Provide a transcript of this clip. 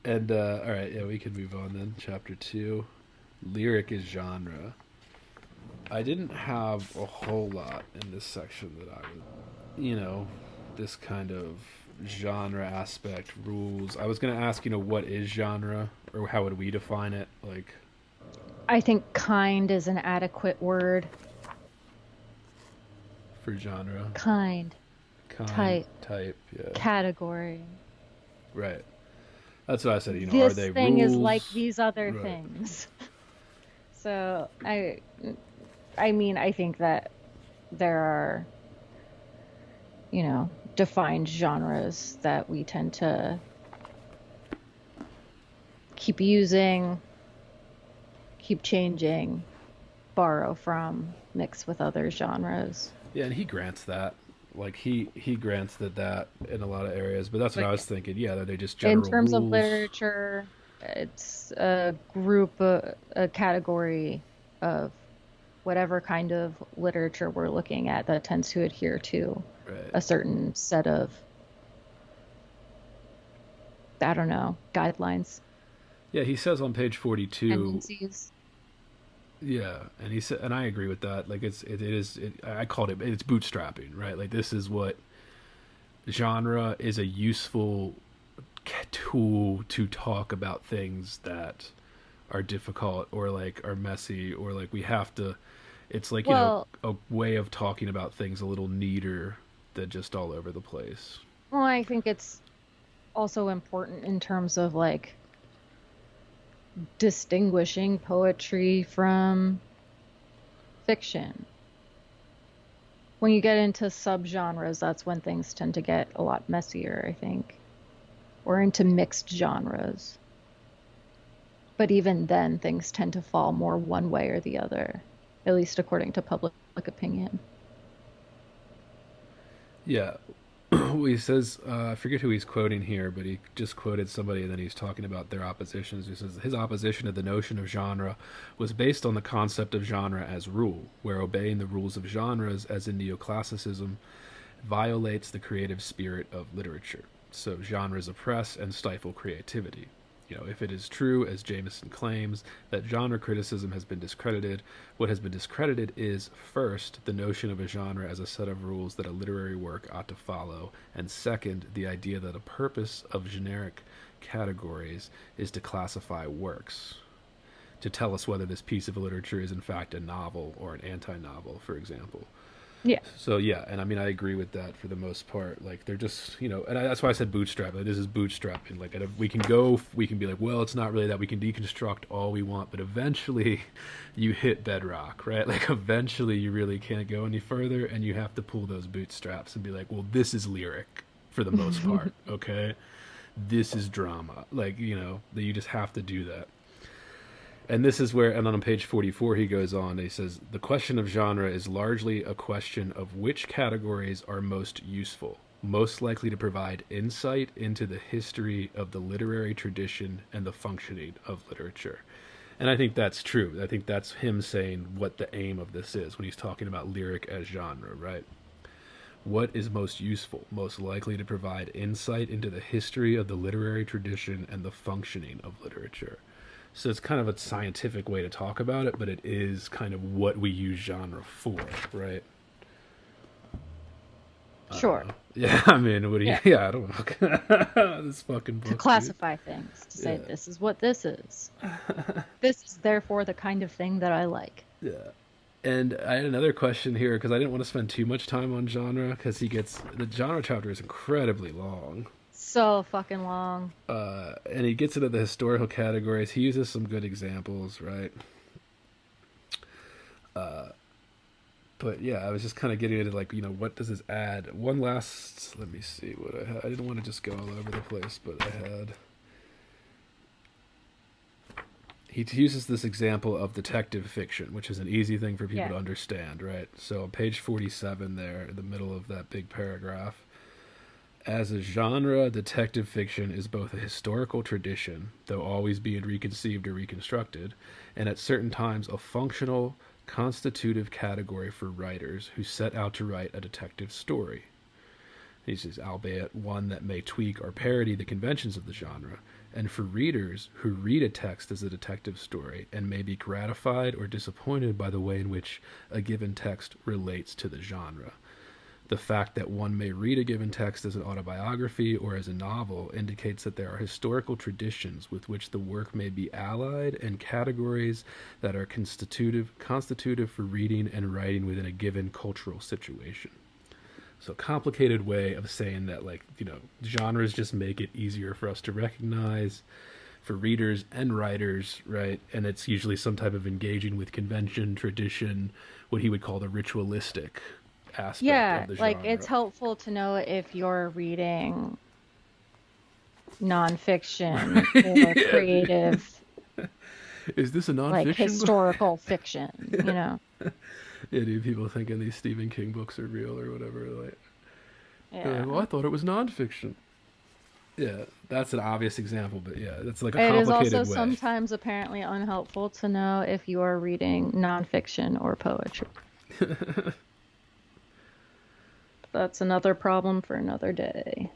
And all right, yeah, we can move on then. Chapter two, lyric is genre. I didn't have a whole lot in this section that I would, this kind of genre aspect rules. I was gonna ask, what is genre, or how would we define it? Like I think kind is an adequate word. for genre, Kind, kind, type, type, yeah, category. right. That's what I said. Are This they thing is like rules? these other Right. things. So I mean, I think that there are, defined genres that we tend to keep using, keep changing, borrow from, mix with other genres. Yeah, and he grants that. Like he grants that in a lot of areas, but that's what I But was thinking. Yeah, are they just in general terms of rules? literature, it's a group, a category of whatever kind of literature we're looking at that tends to adhere to Right. a certain set of, I don't know, guidelines, Yeah, he says on page 42. tendencies. Yeah, and he said, and I agree with that. Like it is. I called it. It's bootstrapping, right? Like this is what genre is, a useful tool to talk about things that are difficult or like are messy or like we have to. It's like Well, a way of talking about things a little neater than just all over the place. well, I think it's also important in terms of like distinguishing poetry from fiction. When you get into subgenres, that's when things tend to get a lot messier, I think, or into mixed genres. But even then, things tend to fall more one way or the other, at least according to public opinion. Yeah, he says, I forget who he's quoting here, but he just quoted somebody and then he's talking about their oppositions. He says, his opposition to the notion of genre was based on the concept of genre as rule, where obeying the rules of genres, as in neoclassicism, violates the creative spirit of literature. So genres oppress and stifle creativity. If it is true, as Jameson claims, that genre criticism has been discredited, what has been discredited is, first, the notion of a genre as a set of rules that a literary work ought to follow, and second, the idea that a purpose of generic categories is to classify works, to tell us whether this piece of literature is in fact a novel or an anti novel, for example. Yeah, So yeah, and I mean I agree with that for the most part. Like they're just and that's why I said bootstrap. Like this is bootstrapping. Like we can be like, well, it's not really that. We can deconstruct all we want, but eventually, you hit bedrock, right? Like eventually you really can't go any further, and you have to pull those bootstraps and be like, well, this is lyric for the most part. Okay, this is drama. Like that you just have to do that. And this is where, and on page 44, he goes on. He says, the question of genre is largely a question of which categories are most useful, most likely to provide insight into the history of the literary tradition and the functioning of literature. And I think that's true. I think that's him saying what the aim of this is when he's talking about lyric as genre, right? What is most useful, most likely to provide insight into the history of the literary tradition and the functioning of literature. So it's kind of a scientific way to talk about it, but it is kind of what we use genre for, right? I don't sure. know. Yeah, I mean, what do you? Yeah. Yeah, I don't know. This fucking To book, dude. classify things, to say Yeah, this is what this is. This is therefore the kind of thing that I like. yeah. And I had another question here because I didn't want to spend too much time on genre because the genre chapter is incredibly long. So fucking long. And he gets into the historical categories. He uses some good examples, right? But yeah, I was just kind of getting into like, what does this add? One last, let me see what I had. I didn't want to just go all over the place, but I had. He uses this example of detective fiction, which is an easy thing for people Yeah. to understand, right? So on page 47 there, in the middle of that big paragraph, as a genre, detective fiction is both a historical tradition, though always being reconceived or reconstructed, and at certain times a functional, constitutive category for writers who set out to write a detective story. He says, albeit one that may tweak or parody the conventions of the genre, and for readers who read a text as a detective story and may be gratified or disappointed by the way in which a given text relates to the genre. The fact that one may read a given text as an autobiography or as a novel indicates that there are historical traditions with which the work may be allied and categories that are constitutive for reading and writing within a given cultural situation. So, complicated way of saying that, like, genres just make it easier for us to recognize for readers and writers, right? And it's usually some type of engaging with convention, tradition, what he would call the ritualistic aspect Yeah, of the like it's genre. helpful to know if you're reading nonfiction or Yeah, dude. creative, Is this a like nonfiction book? historical fiction, you know? Yeah, dude, people thinking these Stephen King books are real or whatever. They're like, Yeah. well, I thought it was nonfiction. Yeah, that's an obvious example, but yeah, that's like a It is also complicated way. sometimes apparently unhelpful to know if you are reading nonfiction or poetry. That's another problem for another day.